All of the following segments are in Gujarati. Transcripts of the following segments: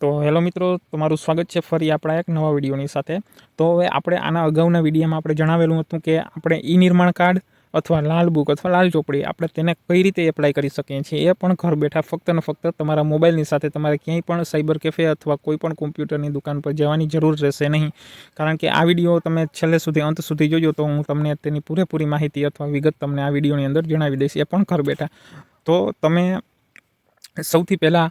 તો હેલો મિત્રો, તમારું સ્વાગત છે ફરી આપણા એક નવા વિડીયોની સાથે. તો હવે આપણે આના અગાઉના વિડીયોમાં આપણે જણાવેલું હતું કે આપણે ઈ નિર્માણ કાર્ડ અથવા લાલ બુક અથવા લાલ ચોપડી આપણે તેને કઈ રીતે એપ્લાય કરી શકીએ છીએ, એ પણ ઘર બેઠા ફક્ત ને ફક્ત તમારા મોબાઈલની સાથે તમારે ક્યાંય પણ સાયબર કેફે અથવા કોઈ પણ કોમ્પ્યુટરની દુકાન પર જવાની જરૂર રહેશે નહીં. કારણ કે આ વિડીયો તમે છેલ્લે સુધી અંત સુધી જોજો તો હું તમને તેની પૂરેપૂરી માહિતી અથવા વિગત તમને આ વિડીયોની અંદર જણાવી દઈશ, એ પણ ઘર બેઠા. તો તમે સૌથી પહેલાં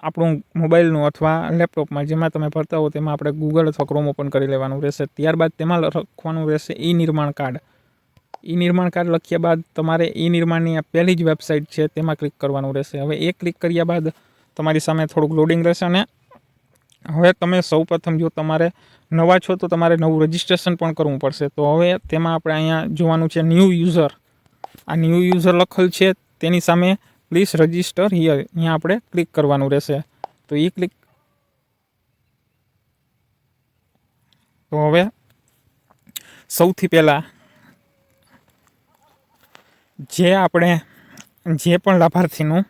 આપણું મોબાઈલનું અથવા લેપટોપમાં જેમાં તમે ભરતા હો તેમાં આપણે ગૂગલ અથવા ક્રોમ ઓપન કરી લેવાનું રહેશે. ત્યારબાદ તેમાં લખવાનું રહેશે ઈ નિર્માણ કાર્ડ. ઈ નિર્માણ કાર્ડ લખ્યા બાદ તમારે ઈ નિર્માણની આ પહેલી જ વેબસાઇટ છે તેમાં ક્લિક કરવાનું રહેશે. હવે એ ક્લિક કર્યા બાદ તમારી સામે થોડુંક લોડિંગ રહેશે અને હવે તમે સૌપ્રથમ જો તમારે નવા છો તો તમારે નવું રજિસ્ટ્રેશન પણ કરવું પડશે. તો હવે તેમાં આપણે અહીંયા જોવાનું છે ન્યૂ યુઝર. આ ન્યૂ યુઝર લખેલ છે તેની સામે પ્લીઝ રજિસ્ટર હિયર, અહીંયા આપણે ક્લિક કરવાનું રહેશે. તો એ ક્લિક તો હવે સૌથી પહેલાં જે પણ લાભાર્થીનું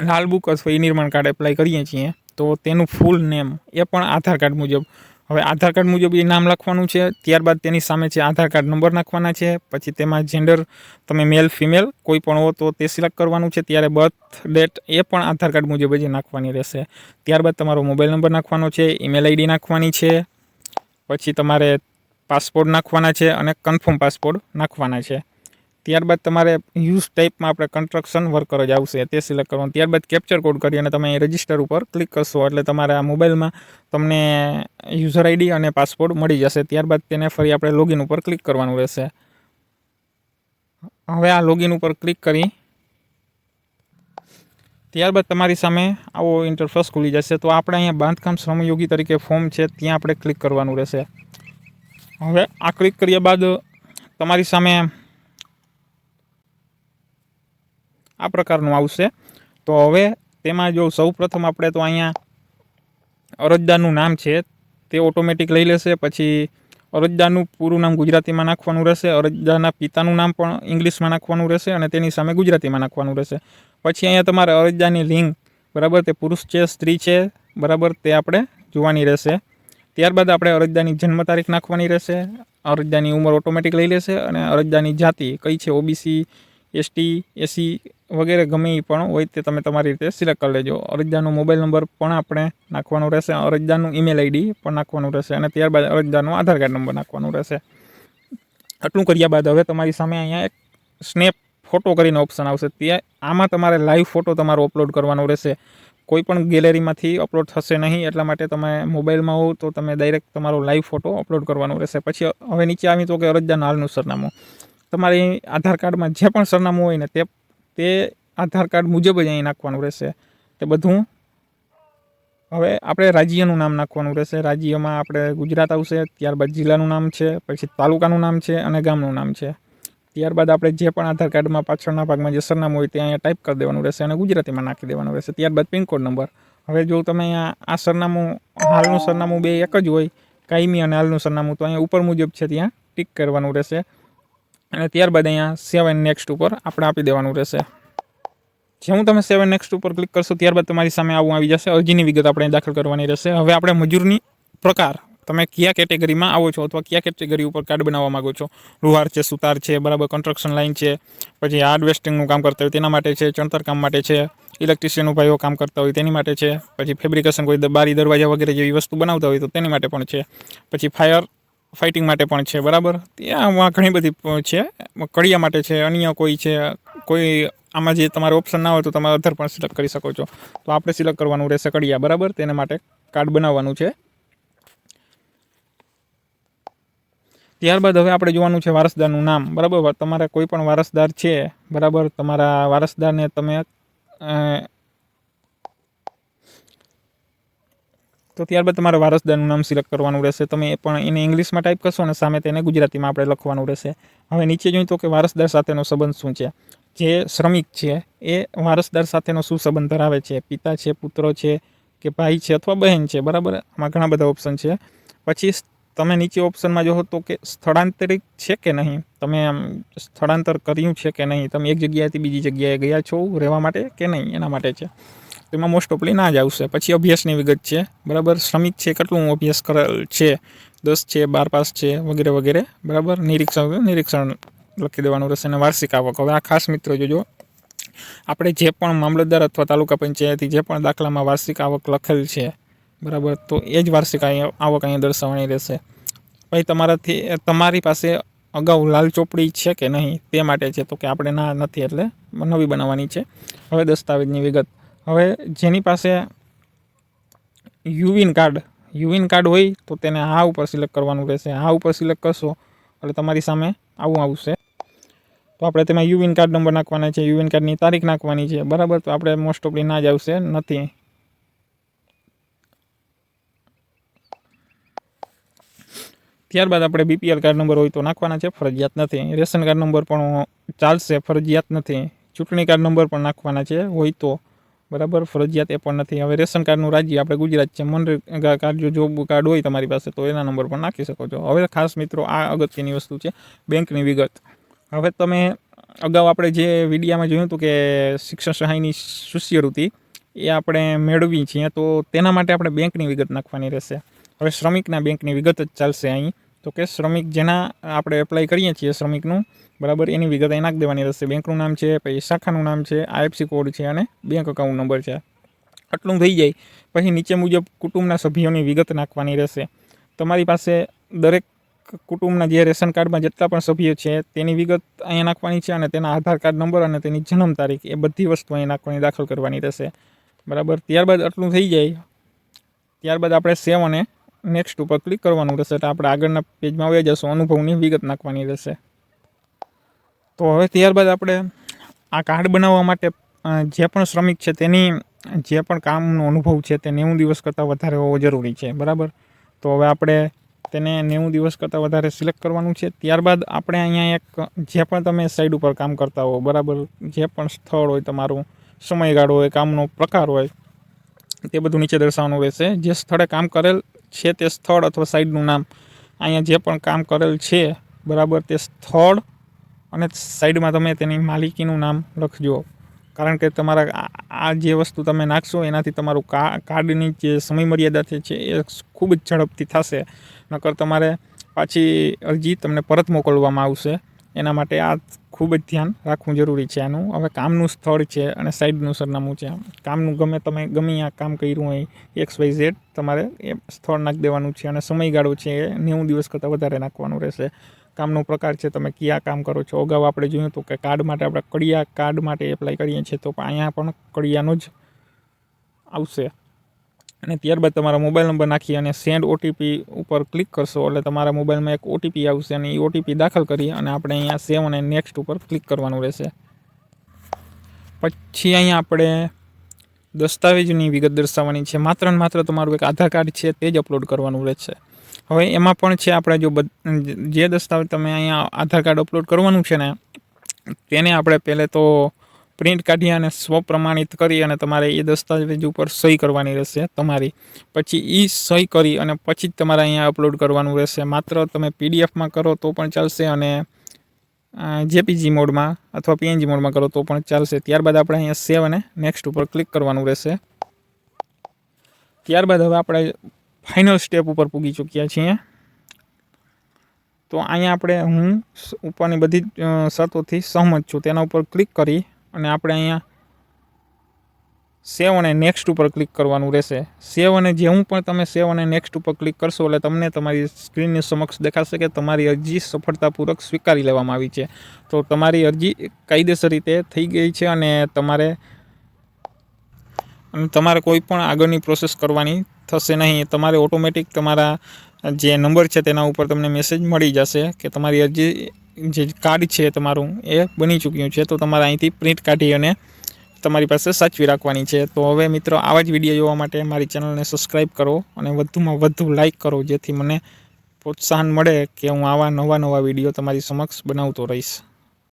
લાલ બુક અથવા ઈ નિર્માણ કાર્ડ એપ્લાય કરીએ છીએ તો તેનું ફૂલ નેમ એ પણ આધાર કાર્ડ મુજબ, હવે આધાર કાર્ડ મુજબ એ નામ લખવાનું છે. ત્યારબાદ તેની સામે છે આધાર કાર્ડ નંબર નાખવાના છે. પછી તેમાં જેન્ડર તમે મેલ ફિમેલ કોઈ પણ હો તો તે સિલેક્ટ કરવાનું છે. ત્યારે બર્થ ડેટ એ પણ આધાર કાર્ડ મુજબ જ નાખવાની રહેશે. ત્યારબાદ તમારો મોબાઈલ નંબર નાખવાનો છે, ઈમેલ આઈડી નાખવાની છે, પછી તમારે પાસપોર્ટ નાખવાના છે અને કન્ફર્મ પાસપોર્ટ નાખવાના છે. ત્યારબાદ તમારે યુઝ ટાઈપમાં આપણે કન્સ્ટ્રક્શન વર્કર જ આવશે તે સિલેક્ટ કરવાનું. ત્યારબાદ કેપ્ચર કોડ કરી અને તમે રજિસ્ટર ઉપર ક્લિક કરશો એટલે તમારા મોબાઈલમાં તમને યુઝર આઈડી અને પાસપોર્ટ મળી જશે. ત્યારબાદ તેને ફરી આપણે લોગિન ઉપર ક્લિક કરવાનું રહેશે. હવે આ લોગિન ઉપર ક્લિક કરી ત્યારબાદ તમારી સામે આવો ઇન્ટરફેસ ખુલી જશે. તો આપણે અહીંયા બાંધકામ શ્રમયોગી તરીકે ફોર્મ છે ત્યાં આપણે ક્લિક કરવાનું રહેશે. હવે આ ક્લિક કર્યા બાદ તમારી સામે આ પ્રકારનું આવશે. તો હવે તેમાં જો સૌ પ્રથમ આપણે તો અહીંયા અરજદારનું નામ છે તે ઓટોમેટિક લઈ લેશે. પછી અરજદારનું પૂરું નામ ગુજરાતીમાં નાખવાનું રહેશે. અરજદારના પિતાનું નામ પણ ઇંગ્લિશમાં નાખવાનું રહેશે અને તેની સામે ગુજરાતીમાં નાખવાનું રહેશે. પછી અહીંયા તમારે અરજદારની લિંગ બરાબર તે પુરુષ છે સ્ત્રી છે બરાબર તે આપણે જોવાની રહેશે. ત્યારબાદ આપણે અરજદારની જન્મ તારીખ નાખવાની રહેશે. અરજદારની ઉંમર ઓટોમેટિક લઈ લેશે અને અરજદારની જાતિ કઈ છે, ઓબીસી, એસટી, એસી વગેરે ગમે એ પણ હોય તે તમે તમારી રીતે સિલેક્ટ કરી લેજો. અરજદારનો મોબાઈલ નંબર પણ આપણે નાખવાનો રહેશે. અરજદારનું ઈમેલ આઈડી પણ નાખવાનું રહેશે અને ત્યારબાદ અરજદારનો આધાર કાર્ડ નંબર નાખવાનો રહેશે. આટલું કર્યા બાદ હવે તમારી સામે અહીંયા એક સ્નેપ ફોટો કરીને ઓપ્શન આવશે. ત્યાં આમાં તમારે લાઈવ ફોટો તમારો અપલોડ કરવાનો રહેશે. કોઈ પણ ગેલેરીમાંથી અપલોડ થશે નહીં, એટલા માટે તમે મોબાઈલમાં હો તો તમે ડાયરેક્ટ તમારો લાઈવ ફોટો અપલોડ કરવાનો રહેશે. પછી હવે નીચે આવી તો કે અરજદારનું હાલનું સરનામું, તમારી આધાર કાર્ડમાં જે પણ સરનામું હોય ને તે આધાર કાર્ડ મુજબ જ અહીં નાખવાનું રહેશે તે બધું. હવે આપણે રાજ્યનું નામ નાખવાનું રહેશે. રાજ્યમાં આપણે ગુજરાત આવશે. ત્યારબાદ જિલ્લાનું નામ છે, પછી તાલુકાનું નામ છે અને ગામનું નામ છે. ત્યારબાદ આપણે જે પણ આધાર કાર્ડમાં પાછળના ભાગમાં જે સરનામું હોય તે અહીંયા ટાઈપ કરી દેવાનું રહેશે અને ગુજરાતીમાં નાખી દેવાનું રહેશે. ત્યારબાદ પિનકોડ નંબર. હવે જો તમે અહીંયા આ સરનામું હાલનું સરનામું બે એક જ હોય, કાયમી અને હાલનું સરનામું, તો અહીંયા ઉપર મુજબ છે ત્યાં ટિક કરવાનું રહેશે અને ત્યારબાદ અહીંયા સેવ એન્ડ નેક્સ્ટ ઉપર આપણે આપી દેવાનું રહેશે. જેવું તમે સેવ એન્ડ નેક્સ્ટ ઉપર ક્લિક કરશો ત્યારબાદ તમારી સામે આવું આવી જશે. અરજીની વિગત આપણે દાખલ કરવાની રહેશે. હવે આપણે મજૂરની પ્રકાર, તમે કયા કેટેગરીમાં આવો છો અથવા કયા કેટેગરી ઉપર કાર્ડ બનાવવા માગો છો. લુહાર છે, સુતાર છે બરાબર, કન્સ્ટ્રક્શન લાઇન છે, પછી હાર્ડ વેસ્ટિંગનું કામ કરતા હોય તેના માટે છે, ચણતર કામ માટે છે, ઇલેક્ટ્રિશિયનનું ભાઈઓ કામ કરતા હોય તેની માટે છે, પછી ફેબ્રિકેશન કોઈ બારી દરવાજા વગેરે જેવી વસ્તુ બનાવતા હોય તો તેની માટે પણ છે, પછી ફાયર ફાઇટિંગ માટે પણ છે બરાબર. ત્યાં ઘણી બધી છે, કડિયા માટે છે, અન્ય કોઈ છે. કોઈ આમાં જે તમારે ઓપ્શન ના હોય તો તમે અધર પણ સિલેક્ટ કરી શકો છો. તો આપણે સિલેક્ટ કરવાનું રહેશે કડિયા બરાબર, તેના માટે કાર્ડ બનાવવાનું છે. ત્યારબાદ હવે આપણે જોવાનું છે વારસદારનું નામ બરાબર. તમારે કોઈ પણ વારસદાર છે બરાબર, તમારા વારસદારને તમે તો ત્યારબાદ તમારે વારસદારનું નામ સિલેક્ટ કરવાનું રહેશે. તમે એ પણ એને ઇંગ્લિશમાં ટાઈપ કરશો અને સામે તેને ગુજરાતીમાં આપણે લખવાનું રહેશે. હવે નીચે જોઈએ તો કે વારસદાર સાથેનો સંબંધ શું છે. જે શ્રમિક છે એ વારસદાર સાથેનો શું સંબંધ ધરાવે છે, પિતા છે, પુત્ર છે કે ભાઈ છે અથવા બહેન છે બરાબર. આમાં ઘણા બધા ઓપ્શન છે. પછી તમે નીચે ઓપ્શનમાં જો તો કે સ્થળાંતરિત છે કે નહીં, તમે આમ સ્થળાંતર કર્યું છે કે નહીં, તમે એક જગ્યાએથી બીજી જગ્યાએ ગયા છો રહેવા માટે કે નહીં, એના માટે છે. તેમાં મોસ્ટ ઓફલી ના જ આવશે. પછી અભ્યાસની વિગત છે, બરાબર. શ્રમિક છે કેટલું અભ્યાસ કરેલ છે, 10 છે, 12 પાસ છે, વગેરે વગેરે, બરાબર. નિરીક્ષણ લખી દેવાનું રહેશે. અને વાર્ષિક આવક, હવે આ ખાસ મિત્રો જોજો, આપણે જે પણ મામલતદાર અથવા તાલુકા પંચાયતથી જે પણ દાખલામાં વાર્ષિક આવક લખેલ છે, બરાબર, તો એ જ વાર્ષિક આવક અહીંયા દર્શાવવાની રહેશે. ભાઈ તમારી પાસે અગાઉ લાલ ચોપડી છે કે નહીં તે માટે છે, તો કે આપણે નથી, એટલે નવી બનાવવાની છે. હવે દસ્તાવેજની વિગત, હવે જેની પાસે યુવિન કાર્ડ હોય તો તેને આ ઉપર સિલેક્ટ કરવાનું રહેશે. આ ઉપર સિલેક્ટ કરશો એટલે તમારી સામે આવું આવશે. તો આપણે તેમાં યુવિન કાર્ડ નંબર નાખવાના છે, યુવિન કાર્ડની તારીખ નાખવાની છે, બરાબર. તો આપણે મોસ્ટ ઓફલી ના જ આવશે, નથી. ત્યારબાદ આપણે બીપીએલ કાર્ડ નંબર હોય તો નાખવાના છે, ફરજિયાત નથી. રેશન કાર્ડ નંબર પણ ચાલશે, ફરજિયાત નથી. ચૂંટણી કાર્ડ નંબર પણ નાખવાના છે હોય તો, બરાબર, ફરજિયાત એ પણ નથી. હવે રેશન કાર્ડનું રાજ્ય આપણે ગુજરાત છે. મનરેગા કાર્ડ જો જોબ કાર્ડ હોય તમારી પાસે તો એના નંબર પણ નાખી શકો છો. હવે ખાસ મિત્રો આ અગત્યની વસ્તુ છે, બેંકની વિગત. હવે તમે અગાઉ આપણે જે વિડીયામાં જોયું હતું કે શિક્ષણ સહાયની શિષ્યવૃત્તિ એ આપણે મેળવી છીએ, તો તેના માટે આપણે બેંકની વિગત નાખવાની રહેશે. હવે શ્રમિકના બેંકની વિગત જ ચાલશે અહીં. તો કે શ્રમિક જેના આપણે એપ્લાય કરીએ છીએ શ્રમિકનું, બરાબર, એની વિગત અહીં નાખી દેવાની રહેશે. બેંકનું નામ છે, પછી શાખાનું નામ છે, આઈએફસી કોડ છે અને બેંક અકાઉન્ટ નંબર છે. આટલું થઈ જાય પછી નીચે મુજબ કુટુંબના સભ્યોની વિગત નાખવાની રહેશે. તમારી પાસે દરેક કુટુંબના જે રેશન કાર્ડમાં જેટલા પણ સભ્યો છે તેની વિગત અહીંયા નાખવાની છે, અને તેના આધાર કાર્ડ નંબર અને તેની જન્મ તારીખ એ બધી વસ્તુ અહીં નાખવાની, દાખલ કરવાની રહેશે, બરાબર. ત્યારબાદ આટલું થઈ જાય ત્યારબાદ આપણે સેવ અને નેક્સ્ટ ઉપર ક્લિક કરવાનું રહેશે. એટલે આપણે આગળના પેજમાં આવી જશું, અનુભવની વિગત નાખવાની રહેશે. તો હવે ત્યારબાદ આપણે આ કાર્ડ બનાવવા માટે જે પણ શ્રમિક છે તેની જે પણ કામનો અનુભવ છે તે 90 દિવસ કરતાં વધારે હોવો જરૂરી છે, બરાબર. તો હવે આપણે તેને 90 દિવસ કરતાં વધારે સિલેક્ટ કરવાનું છે. ત્યારબાદ આપણે અહીંયા એક જે પણ તમે સાઈડ ઉપર કામ કરતા હો, બરાબર, જે પણ સ્થળ હોય, તમારું સમયગાળો હોય, કામનો પ્રકાર હોય, તે બધું નીચે દર્શાવવાનું રહેશે. જે સ્થળે કામ કરેલ છે તે સ્થળ અથવા સાઈડનું નામ, અહીંયા જે પણ કામ કરેલ છે, બરાબર, તે સ્થળ અને સાઈડમાં તમે તેની માલિકીનું નામ લખજો. કારણ કે તમારા આ જે વસ્તુ તમે નાખશો એનાથી તમારું કાર્ડની જે સમયમર્યાદા છે એ ખૂબ જ ઝડપથી થશે. નકર તમારે પાછી અરજી તમને પરત મોકલવામાં આવશે. એના માટે આ ખૂબ જ ધ્યાન રાખવું જરૂરી છે આનું. હવે કામનું સ્થળ છે અને સાઈડનું સરનામું છે. કામનું તમે ગમે આ કામ કર્યું હોય XYZ તમારે એ સ્થળ નાખી દેવાનું છે, અને સમયગાળો છે એ 90 દિવસ કરતાં વધારે નાખવાનું રહેશે. કામનો પ્રકાર છે, તમે કયા કામ કરો છો. અગાઉ આપણે જોયું હતું કે કાર્ડ માટે આપણે કડિયા કાર્ડ માટે એપ્લાય કરીએ છીએ, તો અહીંયા પણ કડિયાનો જ આવશે. અને ત્યારબાદ તમારા મોબાઈલ નંબર નાખી અને સેન્ડ ઓટીપી ઉપર ક્લિક કરશો એટલે તમારા મોબાઈલમાં એક ઓટીપી આવશે, અને એ ઓટીપી દાખલ કરી અને આપણે અહીંયા સેવ અને નેક્સ્ટ ઉપર ક્લિક કરવાનું રહેશે. પછી અહીંયા આપણે દસ્તાવેજની વિગત દર્શાવવાની છે. માત્ર ને માત્ર તમારું એક આધાર કાર્ડ છે તે જ અપલોડ કરવાનું રહેશે. હવે એમાં પણ છે આપણે જે દસ્તાવેજ તમે અહીંયા આધાર કાર્ડ અપલોડ કરવાનું છે ને, તેને આપણે પહેલે તો પ્રિન્ટ કાઢી અને સ્વપ્રમાણિત કરી અને તમારે એ દસ્તાવેજ ઉપર સહી કરવાની રહેશે તમારી. પછી એ સહી કરી અને પછી જ તમારે અહીંયા અપલોડ કરવાનું રહેશે. માત્ર તમે પીડીએફમાં કરો તો પણ ચાલશે, અને જેપીજી મોડમાં અથવા પીએનજી મોડમાં કરો તો પણ ચાલશે. ત્યારબાદ આપણે અહીંયા સેવ અને નેક્સ્ટ ઉપર ક્લિક કરવાનું રહેશે. ત્યારબાદ હવે આપણે ફાઇનલ સ્ટેપ ઉપર પૂગી ચૂક્યા છીએ. તો અહીંયા આપણે હું ઉપરની બધી શરતોથી સહમત છું તેના ઉપર ક્લિક કરી અને આપણે અહીંયા સેવ અને નેક્સ્ટ ઉપર ક્લિક કરવાનું રહેશે. સેવ અને જેવું પણ તમે સેવ અને નેક્સ્ટ ઉપર ક્લિક કરશો એટલે તમને તમારી સ્ક્રીનની સમક્ષ દેખાશે કે તમારી અરજી સફળતાપૂર્વક સ્વીકારી લેવામાં આવી છે. તો તમારી અરજી કાયદેસર રીતે થઈ ગઈ છે અને તમારે કોઈ પણ આગળની પ્રોસેસ કરવાની થશે નહીં. તમારે ઓટોમેટિક તમારા જે નંબર છે તેના ઉપર તમને મેસેજ મળી જશે કે તમારી અરજી જે કાર્ડ છે તમારું એ બની ચૂક્યું છે. તો તમારે અહીંથી પ્રિન્ટ કાઢી અને તમારી પાસે સાચવી રાખવાની છે. તો હવે મિત્રો આવા જ વિડીયો જોવા માટે મારી ચેનલને સબસ્ક્રાઈબ કરો અને વધુમાં વધુ લાઈક કરો, જેથી મને પ્રોત્સાહન મળે કે હું આવા નવા વિડીયો તમારી સમક્ષ બનાવતો રહીશ.